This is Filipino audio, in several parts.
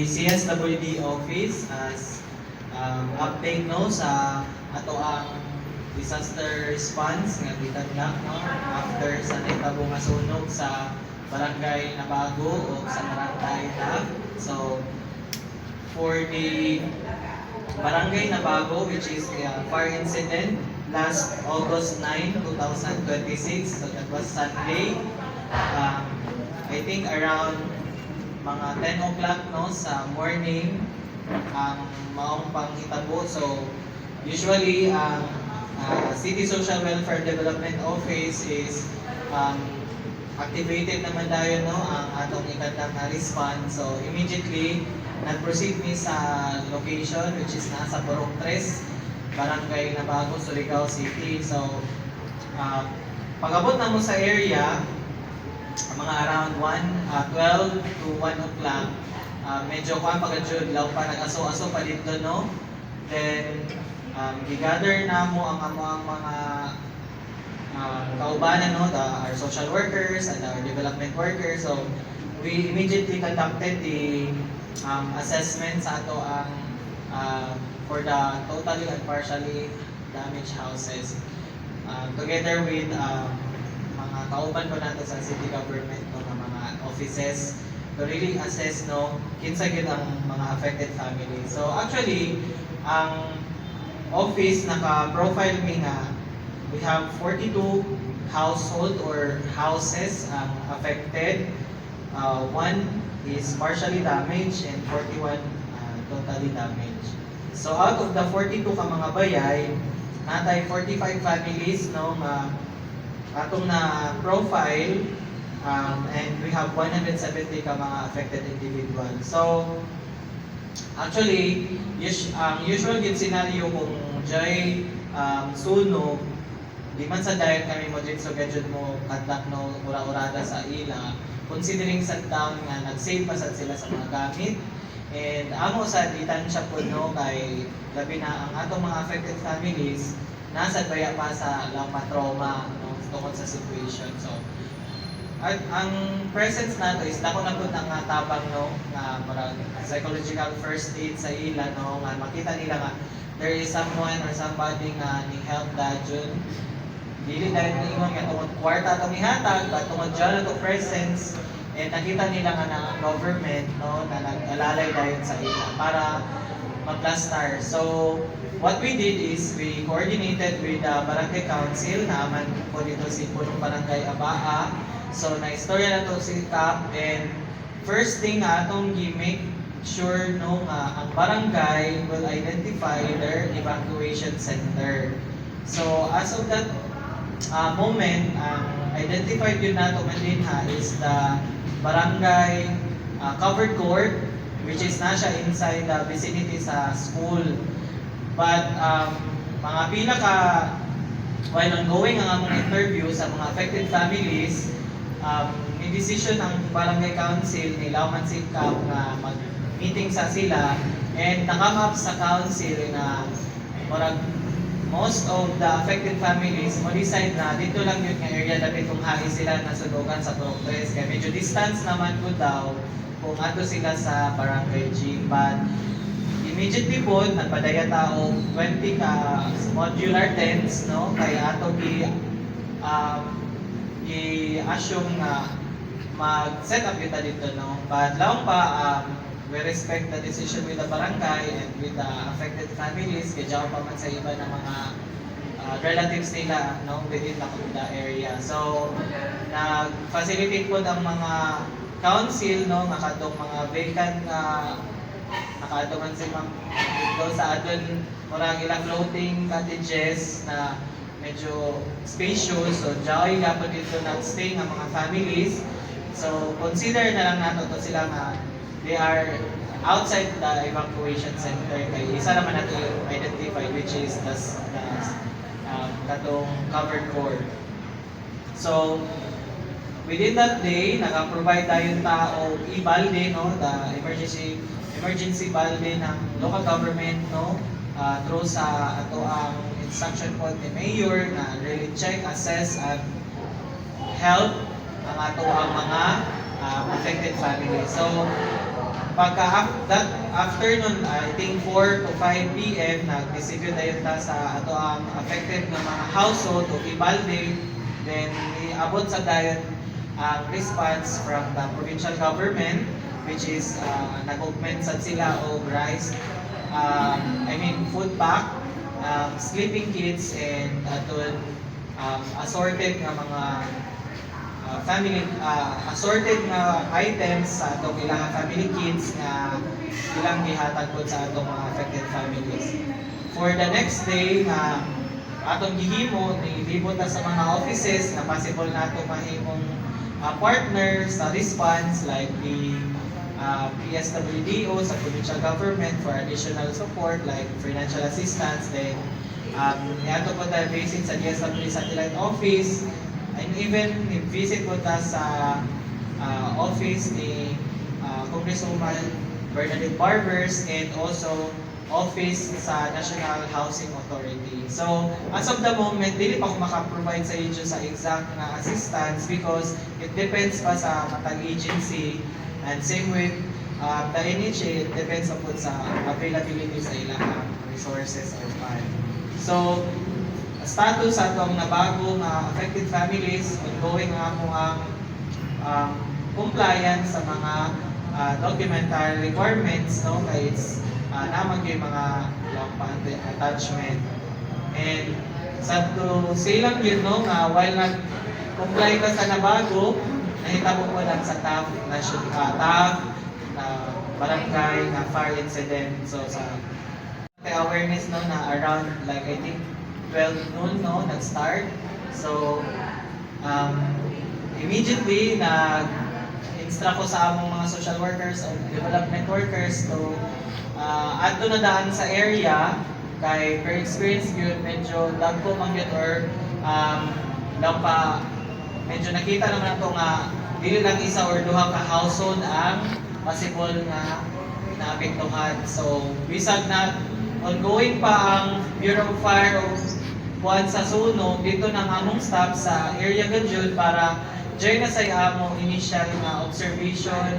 CSWD office as update no sa ato ang disaster response nga gitagnak no after sa nahitabo nga sunog sa barangay Nabago o sa barangay Tab. So for the barangay Nabago, which is fire incident last August 9, 2026, so that was Sunday. I think around mga 10 o'clock no sa morning ang maong panghitabo. So usually ang City Social Welfare Development Office is activated naman tayo no ang atong ikatang response. So immediately nag-proceed mi sa location which is nasa Purok 3, Barangay Nabago, Surigao City. So pag-abot na mo sa area mga around 12 to 1 o'clock, medyo kuan pagka-jud law pa nag-aso-aso pa dito no. Then gi-gather na mo ang mga kaubanan no, our social workers and our development workers. So we immediately conducted the assessment sa ato ang for the totally and partially damaged houses together with mga kauban po nato sa city government no, mga offices to really assess no kinsa gyud ang mga affected family. So actually ang office naka-profile mi nga we have 42 household or houses affected. One is partially damaged and 41 totally damaged. So out of the 42 ka mga bayay, natay 45 families no atong na profile and we have 170 ka mga affected individuals. So actually usual gid scenario kung jay sunog di man sa dayon kami mo dito gadget mo kadlak no ura-urada sa ila considering sa town nga nag-save pa sad sila sa mga gamit and amo sa ditansya po no kay labi na ang atong mga affected families nasa baya pa sa lamang trauma no tungkol sa situation. So ang presence nato is dako na pud ang tabang no nga para psychological first aid sa ila no nga makita nila nga there is someone or somebody nga ni help dadyon dili dahil ni ingon nga tungod kwarta atong ihatag but tungod dyan ato presence and nakita nila nga na government no na nag-alalay dayon sa ila para mag-plastar. So what we did is we coordinated with the barangay council na aman po dito si Punong Barangay Abaa. So na-istorya na to si Cap and first thing atong gi-make sure no ang barangay will identify their evacuation center. So as of that moment, identified yun nato man din ha is the barangay covered court which is na siya inside the vicinity sa school. But mga pila ka while ongoing ang among interview sa mga affected families, may decision ang barangay council ni Lauman Sikap na mag-meeting sa sila and nakam up sa council na most of the affected families mo decide na dito lang yun nga area dapat kung hai sila nasunugan sa progress kaya medyo distance naman ko daw kung ato sila sa barangay G. But immediately po nagpadaya tao 20 ka modular tents no kay ato i-assume nga mag-set up kita dito no but lang pa we respect the decision with the barangay and with the affected families kaya dyan pa man sa iba ng mga relatives nila no within the area. So nag-facilitate po ang mga council no nakadong mga vacant nakadong man sila dito sa adon murag ilang floating cottages na medyo spacious. So dyan po dito nag-stay ng mga families. So consider na lang nato to sila nga they are outside the evacuation center kay isa naman nato identified which is the katong covered court. So within that day naka-provide tayo tao i-balde no the emergency balde ng local government no through sa ato ang instruction po ni mayor na really check, assess and help ang ato ang mga affected family. So that afternoon, I think 4 to 5 p.m. nag-distribute dayon ta sa ato ang affected nga mga household o ibalde. Then iabot sa dayon ang response from the provincial government, which is nag-augment sad sila og rice, food pack, sleeping kits, and aton assorted nga mga family assorted nga items sa atong ilang family kits nga ilang gihatag pod sa atong mga affected families. For the next day nga atong gihimo, nilibot na sa mga offices na possible nato mahimong partner sa response like the PSWDO sa provincial government for additional support like financial assistance. Then ato po tayo visit sa DSWD satellite office, and even visit po ta sa office ni Congresswoman Bernadette Barbers, and also office sa National Housing Authority. So, as of the moment, dili pa ko maka-provide sa inyo sa exact na assistance because it depends pa sa matag agency, and same with the NHA, it depends upon sa availability sa ilang resources or fund. So, status atong nabago nga affected families, ongoing nga mo ang compliance sa mga documentary requirements, no, kay it's naman yung mga attachment. And sa to silang yun, no, nga while nag-comply ka sa nabago, nahitabo po lang sa TAF barangay na fire incident. So sa awareness, no, na around like I think 12 noon, no, nag-start. So immediately nag-instruct ko sa among mga social workers o development workers to ato na daan sa area kay per experience yun medyo dagko man yun or medyo nakita naman nato nga dili lang isa or duha ka household ang possible nga naapektuhan. So bisag na ongoing pa ang Bureau of Fire o buwan sa sunog, dito nang among staff sa area gadjud para join na sa among initial na observation,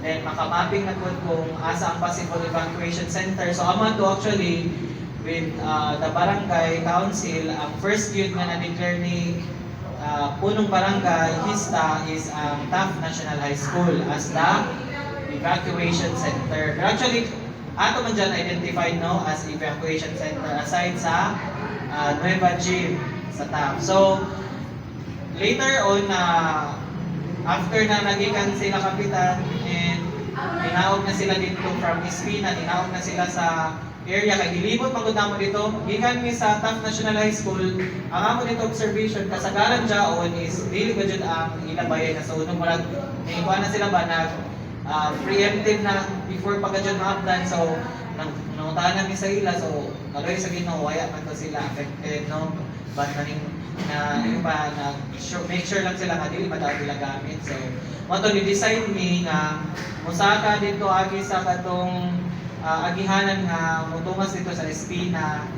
then makamapping na po kung asa ang possible evacuation center. So aman to actually with the barangay council, ang first yun nga na-declare ni punong barangay HISTA is ang TAF National High School as the evacuation center. But actually, ato man dyan identified, no, as evacuation center aside sa Nueva Gym sa TAF. So, later on, after na nagikan sila kapitan and tinawag na sila dito from Espina, tinawag na sila sa area, kay gilibot magod namo dito, gikan mi sa TAF National High School, ang amo dito observation, kasagaran dyaon is dili ba dyan ang ilabayan na sa unong walang, naikuha na sila ba na preemptive na before pagka dyan maabdan. So, nanguntahan namin sa ila, so kaloy sa Ginoo waya man to sila affected, no, but yung pa na make sure lang sila nga dili madaw nila gamit. So mo to ni-decide mi nga musaka dito agi sa katong agihanan nga mutungas dito sa Espina.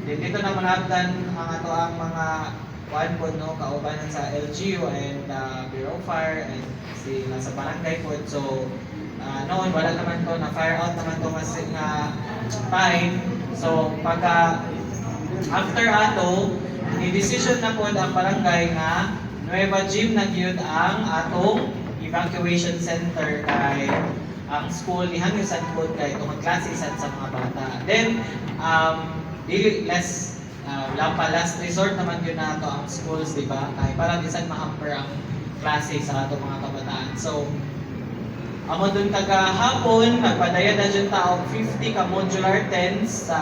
Dito na manabdan ang ato ang mga kuan po, no, kaubanan sa LGU and Bureau of Fire and sila sa barangay po. So noon wala naman to na fire out naman to kasi nga time. So pagka after ato ni-decision na po ang barangay nga Nueva Gym na gyud ang atong evacuation center kay ang school nihan yung sad po kay itong klase sad sa mga bata. Then last resort naman yun na ito ang schools, di ba? Kay para di sad ma-hamper ang klase sa atong mga kabataan. So amo dun hapon nagpadaya na dyan taong 50 ka modular tents sa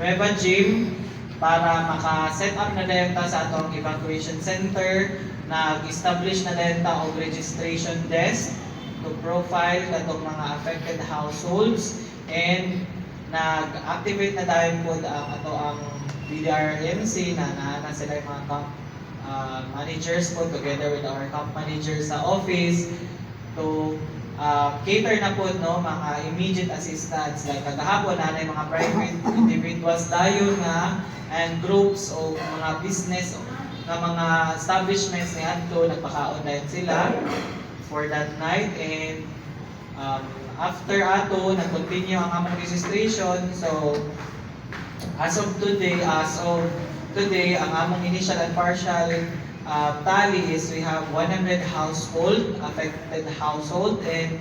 Nueva Gym para maka-set up na dayon ta sa atong evacuation center. Nag-establish na dayon ta og registration desk to profile katong mga affected households, and nag-activate na dayon po ang BDRMC na sila yung mga camp managers po together with our camp managers sa office to cater na po, no, mga immediate assistance like kagahapon na mga private individuals dayon nga and groups o mga business na mga establishments ni adto nagpakaon dayon sila for that night. And after ato nag-continue ang among registration. So as of today, ang among initial and partial tally is we have 100 affected household, and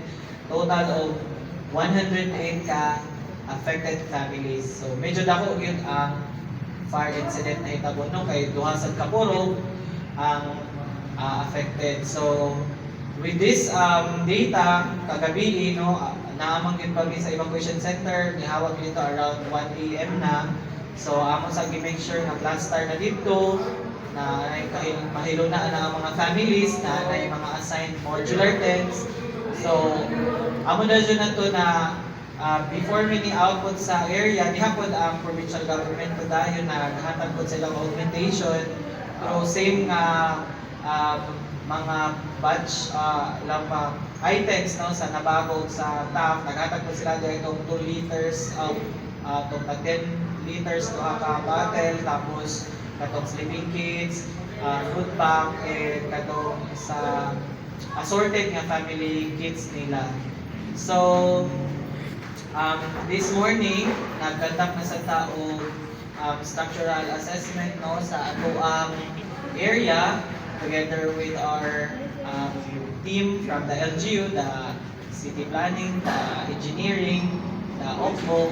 total of 108 ka affected families. So medyo dako yun ang fire incident na hitabo no, kay duha sad ka puro ang affected. So with this data kagabi no, naamang yun kami sa evacuation center, nihawag dito around 1 AM na. So amon sa gi-make sure na plaster na dito, na mahilo na ang mga families na yung mga assigned modular tents. So amo na dyan na to na before mini output sa area, dihapon ang provincial government po dahil na naghatag po silang augmentation. Pero same nga mga batch items no, sa nabagog sa TAF, naghatag po sila dahil itong 2 liters itong 10 liters to ka bottle, tapos katong sleeping kits, food pack, and katong sa assorted nga family kits nila. So this morning, nag-conduct na sa tao structural assessment no, sa ato ang area together with our team from the LGU, the city planning, the engineering, the OPMO,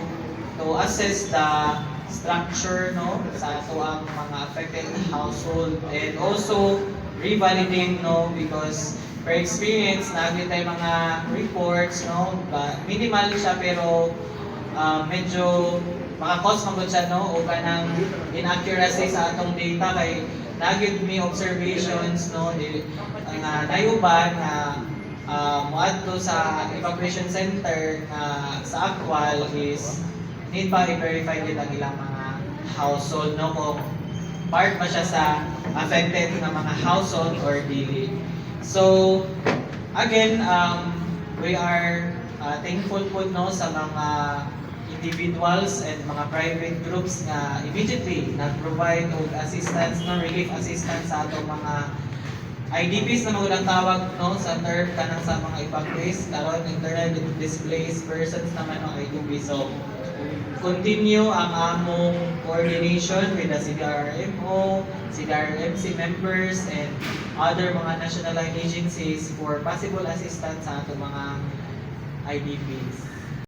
to assess the structure no, sa ato ang mga affected household, and also revalidate no, because per experience, naging tayo mga reports, no? Minimal siya pero medyo maka-cause magod siya, no? O kanang inaccuracy sa atong data kay naging may observations, no? Nayuban na muadto sa evacuation center na sa actual is need pa i-verify din ang ilang mga household, no? Kung part ba siya sa affected na mga household or dili. So again, we are thankful po no, sa mga individuals and mga private groups na immediately nag-provide og assistance, no, relief assistance sa atong mga IDPs na magandang tawag no, sa term kanang sa mga evacuees, karon internally displaced persons naman no, IDP. So continue ang among coordination with the CDRMO, CDRMC members, and other mga national agencies for possible assistance sa ating mga IDPs.